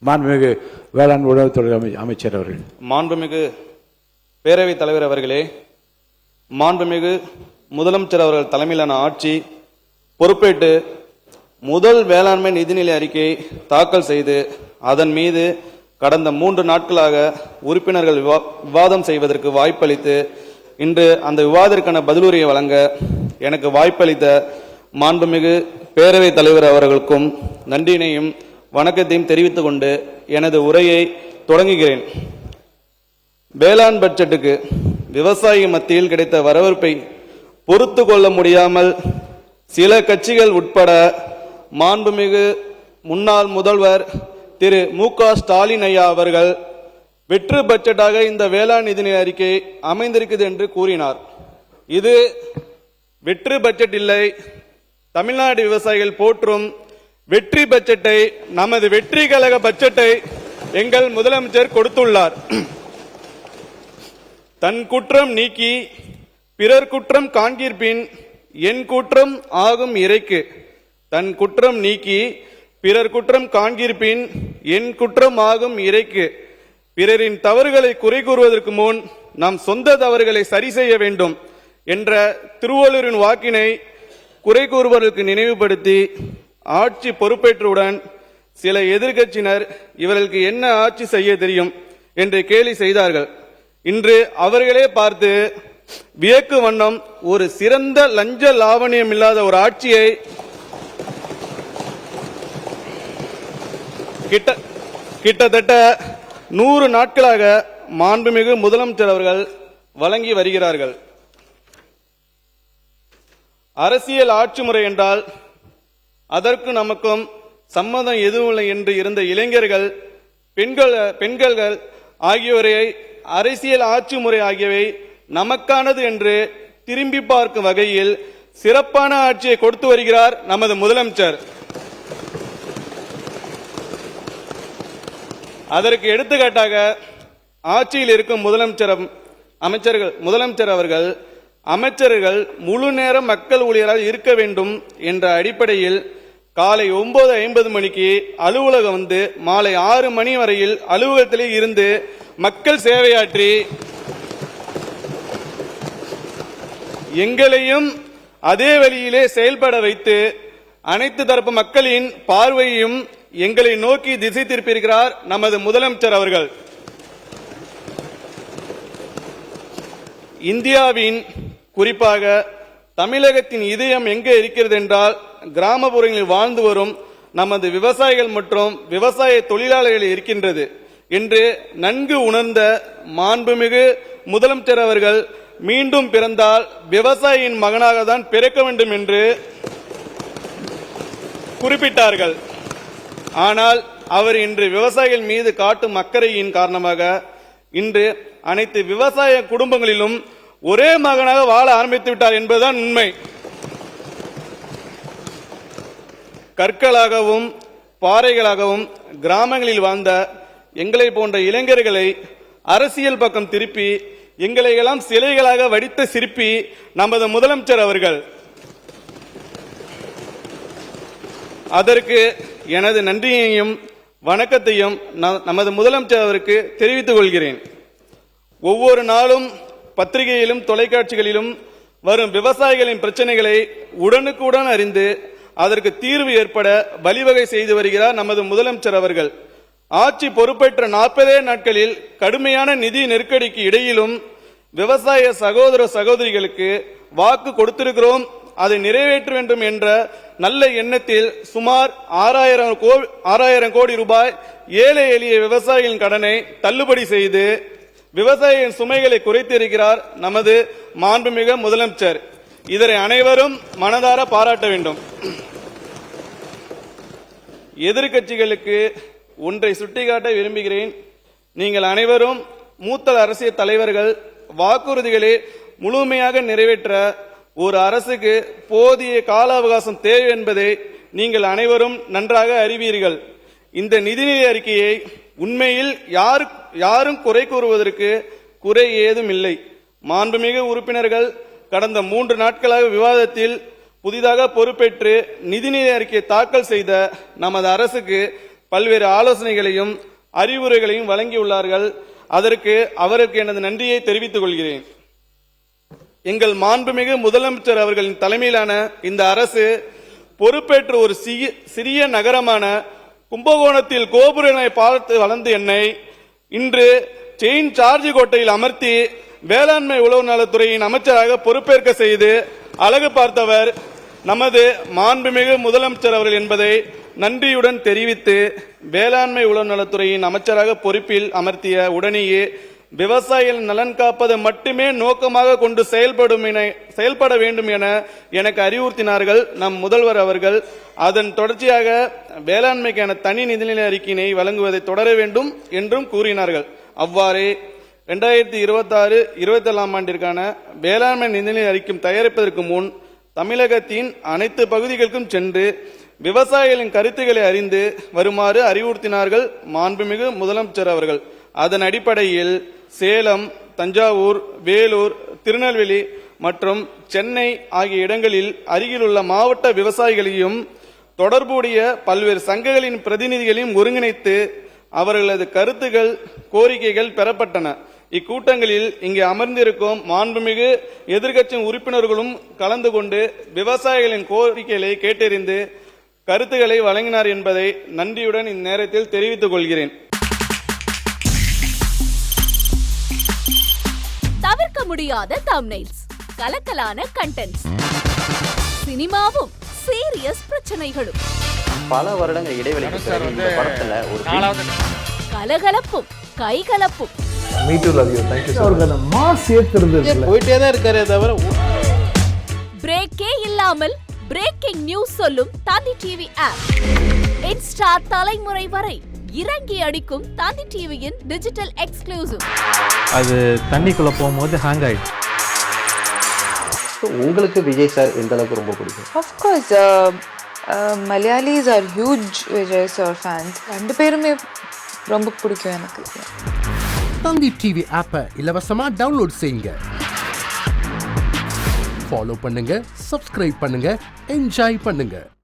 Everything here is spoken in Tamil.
மாண்புமிகு வேளாண் உணவுத்துறை அமைச்சர் அவர்கள். மாண்புமிகு பேரவைத் தலைவர் அவர்களே, மாண்புமிகு முதலமைச்சர் அவர்கள் தலைமையிலான ஆட்சி பொறுப்பேற்று முதல் வேளாண்மை நிதிநிலை அறிக்கையை தாக்கல் செய்து அதன் மீது கடந்த 3 நாட்களாக உறுப்பினர்கள் விவாதம் செய்வதற்கு வாய்ப்பளித்து இன்று அந்த விவாதத்திற்கான பதிலுரையை வழங்க எனக்கு வாய்ப்பளித்த மாண்புமிகு பேரவைத் தலைவர் அவர்களுக்கும் நன்றியினையும் வணக்கத்தையும் தெரிவித்துக் கொண்டு எனது உரையை தொடங்குகிறேன். வேளாண் பட்ஜெட்டுக்கு விவசாயி மத்தியில் கிடைத்த வரவேற்பை பொறுத்து கொள்ள முடியாமல் சில கட்சிகள் உட்பட மாண்புமிகு முன்னாள் முதல்வர் திரு மு.க. ஸ்டாலின் ஐயா அவர்கள் வெற்று பட்ஜெட்டாக இந்த வேளாண் நிதிநிலை அறிக்கை அமைந்திருக்கிறது என்று கூறினார். இது வெற்று பட்ஜெட் இல்லை. தமிழ்நாடு விவசாயிகள் போற்றும் வெற்றி பட்ஜெட்டை, நமது வெற்றி கழக பட்ஜெட்டை எங்கள் முதலமைச்சர் கொடுத்துள்ளார். தன் குற்றம் நீக்கி பிறர் குற்றம் காண்கிற்பின் என் குற்றம் ஆகும் இறைக்கு. தன் குற்றம் நீக்கி பிறர் குற்றம் காண்கிற்பின் என் குற்றம் ஆகும் இறைக்கு. பிறரின் தவறுகளை குறை கூறுவதற்கு முன் நாம் சொந்த தவறுகளை சரி செய்ய வேண்டும் என்ற திருவள்ளுவரின் வாக்கினை குறை கூறுவதற்கு நினைவுபடுத்தி ஆட்சி பொறுப்பேற்றவுடன் சில எதிர்கட்சியினர் இவர்களுக்கு என்ன ஆட்சி செய்ய தெரியும் என்று கேலி செய்தார்கள். இன்று அவர்களே பார்த்து வியக்கு வண்ணம் ஒரு சிறந்த லஞ்ச லாவணியம் இல்லாத ஒரு ஆட்சியை கிட்டத்தட்ட 100 நாட்களாக மாண்புமிகு முதலமைச்சர் அவர்கள் வழங்கி வருகிறார்கள். அரசியல் ஆட்சி முறை என்றால் அதற்கு நமக்கும் சம்மதம் எதுவுமில்லை என்று இருந்த இளைஞர்கள், பெண்கள் ஆகியோரை அரசியல் ஆட்சி முறை ஆகியவை நமக்கானது என்று திரும்பி பார்க்கும் வகையில் சிறப்பான ஆட்சியை கொடுத்து வருகிறார் நமது முதலமைச்சர். அதற்கு எடுத்துக்காட்டாக ஆட்சியில் இருக்கும் முதலமைச்சர் அவர்கள் அமைச்சர்கள் முழு நேரம் மக்கள் ஊழியராக இருக்க வேண்டும் என்ற அடிப்படையில் காலை 9:50 மணிக்கு அலுவலகம் வந்து மாலை 6 மணி வரையில் அலுவலகத்திலே இருந்து மக்கள் சேவையாற்றி எங்களையும் அதே வழியிலே செயல்பட வைத்து அனைத்து தரப்பு மக்களின் பார்வையும் எங்களை நோக்கி திசை திருப்பியிருக்கிறார் நமது முதலமைச்சர் அவர்கள். இந்தியாவின் குறிப்பாக தமிழகத்தின் இதயம் எங்கே இருக்கிறது என்றால் கிராமப்புறங்களில் வாழ்ந்து வரும் நமது விவசாயிகள் மற்றும் விவசாய தொழிலாளர்கள் இருக்கின்றது என்று நன்கு உணர்ந்த மாண்புமிகு முதலமைச்சர் அவர்கள் மீண்டும் பிறந்தால் விவசாயியின் மகனாக தான் பிறக்க வேண்டும் என்று குறிப்பிட்டார்கள். ஆனால் அவர் இன்று விவசாயிகள் மீது காட்டும் அக்கறையின் காரணமாக இன்று அனைத்து விவசாய குடும்பங்களிலும் ஒரே மகனாக வாழ ஆரம்பித்து விட்டார் என்பதுதான் உண்மை. கற்களாகவும் பாறைகளாகவும் கிராமங்களில் வாழ்ந்த எங்களை போன்ற இளைஞர்களை அரசியல் பக்கம் திருப்பி எங்களை எல்லாம் சிலைகளாக வடித்த சிற்பி நமது முதலமைச்சர் அவர்கள். அதற்கு எனது நன்றியையும் வணக்கத்தையும் நமது முதலமைச்சர் அவருக்கு தெரிவித்துக் கொள்கிறேன். ஒவ்வொரு நாளும் பத்திரிகையிலும் தொலைக்காட்சிகளிலும் வரும் விவசாயிகளின் பிரச்சனைகளை உடனுக்குடன் அறிந்து அதற்கு தீர்வு ஏற்பட வழிவகை செய்து வருகிறார் நமது முதலமைச்சர் அவர்கள். ஆட்சி பொறுப்பேற்ற 40 நாட்களில் கடுமையான நிதி நெருக்கடிக்கு இடையிலும் விவசாய சகோதர சகோதரிகளுக்கு வாக்கு கொடுத்திருக்கிறோம், அதை நிறைவேற்ற வேண்டும் என்ற நல்ல எண்ணத்தில் சுமார் 6000 கோடி ரூபாய் ஏழை எளிய விவசாயிகளின் கடனை தள்ளுபடி செய்து விவசாயிகளின் சுமைகளை குறைத்திருக்கிறார் நமது மாண்புமிகு முதலமைச்சர். இதனை அனைவரும் மனதார பாராட்ட வேண்டும். எதிர்கட்சிகளுக்கு ஒன்றை சுட்டிக்காட்ட விரும்புகிறேன். நீங்கள் அனைவரும் மூத்த அரசியல் தலைவர்கள். வாக்குறுதிகளை முழுமையாக நிறைவேற்ற ஒரு அரசுக்கு போதிய கால அவகாசம் தேவை என்பதை நீங்கள் அனைவரும் நன்றாக அறிவீர்கள். இந்த நிதிநிலை அறிக்கையை உண்மையில் யாரும் குறை கூறுவதற்கு குறை ஏதும் இல்லை. மாண்புமிகு உறுப்பினர்கள் கடந்த 3 நாட்களாக விவாதத்தில் புதிதாக பொறுப்பேற்று நிதிநிலை அறிக்கையை தாக்கல் செய்த நமது அரசுக்கு பல்வேறு ஆலோசனைகளையும் அறிவுரைகளையும் வழங்கியுள்ளார்கள். அதற்கு அவருக்கு எனது நன்றியை தெரிவித்துக் கொள்கிறேன். எங்கள் மாண்புமிகு முதலமைச்சர் அவர்களின் தலைமையிலான இந்த அரசு பொறுப்பேற்று ஒரு சிறிய நகரமான கும்பகோணத்தில் கோபுரனை பார்த்து வளர்ந்த என்னை இன்று செயின் சார்ஜ் கோட்டையில் அமர்த்தி வேளாண்மை உழவு நலத்துறையின் அமைச்சராக பொறுப்பேற்க செய்து அழகு பார்த்தவர் நமது மாண்புமிகு முதலமைச்சர் அவர்கள் என்பதை நன்றியுடன் தெரிவித்து வேளாண்மை உழவு நலத்துறையின் அமைச்சராக பொறுப்பில் அமர்த்திய உடனேயே விவசாயிகள் நலன் காப்பதை மட்டுமே நோக்கமாக கொண்டு செயல்பட வேண்டும் என எனக்கு அறிவுறுத்தினார்கள் நம் முதல்வர் அவர்கள். அதன் தொடர்ச்சியாக வேளாண்மைக்கான தனி நிதிநிலை அறிக்கையினை வழங்குவதை தொடர வேண்டும் என்றும் கூறினார்கள். அவ்வாறே 2026-27 ஆண்டிற்கான வேளாண்மை நிதிநிலை அறிக்கை தயாரிப்பதற்கு முன் தமிழகத்தின் அனைத்து பகுதிகளுக்கும் சென்று விவசாயிகளின் கருத்துக்களை அறிந்து வருமாறு அறிவுறுத்தினார்கள் மாண்புமிகு முதலமைச்சர் அவர்கள். அதன் அடிப்படையில் சேலம், தஞ்சாவூர், வேலூர், திருநெல்வேலி மற்றும் சென்னை ஆகிய இடங்களில் அருகிலுள்ள மாவட்ட விவசாயிகளையும் தொடர்புடைய பல்வேறு சங்கங்களின் பிரதிநிதிகளையும் ஒருங்கிணைத்து அவர்களது கருத்துக்கள், கோரிக்கைகள் பெறப்பட்டன. இக்கூட்டங்களில் இங்கே அமர்ந்திருக்கும் மாண்புமிகு எதிர்க்கட்சி உறுப்பினர்களும் கலந்து கொண்டு விவசாயிகளின் கோரிக்கைகளை கேட்டறிந்து கருத்துக்களை வழங்கினார் என்பதை நன்றியுடன் இந்நேரத்தில் தெரிவித்துக் கொள்கிறேன். தவிர்க்க முடியாத தம்ப்நெயில்ஸ், கலக்கலான கண்டென்ட்ஸ், சினிமாவும் சீரியஸ் பிரச்சனைகளும், பல வருடங்கள் இடைவெளிக்கு பிறகு இந்த படத்துல ஒரு கலகலப்பும் கைகலப்பும், போயிட்டே தான் இருக்காரே தவிர பிரேக்கே இல்லாமல் பிரேக்கிங் நியூஸ் சொல்லும் தந்தி டிவி ஆப். இன்ஸ்டா தலைமுறை வரை இறங்கி அடிக்கும் தந்தி டிவியின் டிஜிட்டல் எக்ஸ்க்ளூசிவ். அது தண்ணிக்குள்ள போகும்போது ஹேங் ஆயிடுச்சு. உங்களுக்கு விஜய் சார் எந்த அளவுக்கு ரொம்ப பிடிக்கும்? Of course, Malayalis are huge Vijay sir fans. ரெண்டு பேருமே ரொம்ப பிடிக்கும் எனக்கு. தந்தி டிவி ஆப்பை இலவசமா டவுன்லோட் செய்யுங்க. ஃபாலோ பண்ணுங்க, சப்ஸ்கிரைப் பண்ணுங்க, என்ஜாய் பண்ணுங்க.